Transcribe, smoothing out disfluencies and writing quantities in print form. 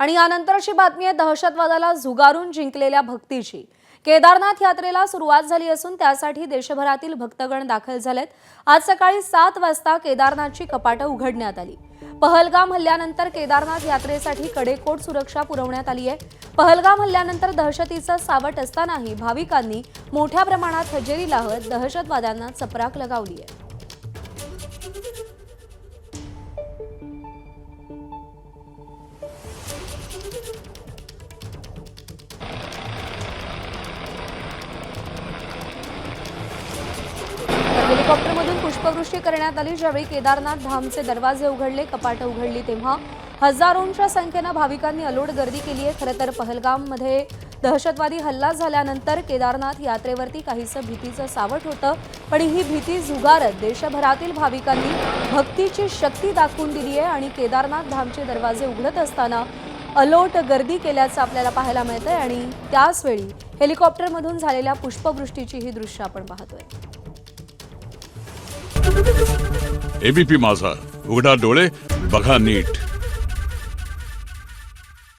आणि यानंतरची बातमी आहे दहशतवादाला झुगारून जिंकलेल्या भक्तीची। केदारनाथ यात्रेला सुरुवात झाली असून त्यासाठी देशभरातील भक्तगण दाखल झालेत। आज सकाळी 7 वाजता केदारनाथची कपाटे उघडण्यात आली। पहलगाम हल्ल्यानंतर केदारनाथ यात्रेसाठी कडेकोट सुरक्षा पुरवण्यात आली आहे। पहलगाम हल्ल्यानंतर दहशतीचं सावट असतानाही भाविकांनी मोठ्या प्रमाणात हजेरी लावत दहशतवाद्यांना चपराक लगावली आहे। हेलिकॉप्टरमधून पुष्पवृष्टी करण्यात आली। ज्यावेळी केदारनाथ धामचे दरवाजे उघडले, कपाटे उघडली तेव्हा हजारोंच्या संख्येने भाविकांनी अलोट गर्दी केली आहे। खरं तर पहलगाममध्ये दहशतवादी हल्ला झाल्यानंतर केदारनाथ यात्रेवरती काहीसं भीतीचं सावट होतं, पण ही भीती झुगारत देशभरातील भाविकांनी भक्तीची शक्ती दाखवून दिली आहे आणि केदारनाथ धामचे दरवाजे उघडत असताना अलोट गर्दी केल्याचं आपल्याला पाहायला मिळतंय आणि त्याचवेळी हेलिकॉप्टरमधून झालेल्या पुष्पवृष्टीची ही दृश्य आपण पाहतोय। एबीपी माझा, उघडा डोळे बघा नीट।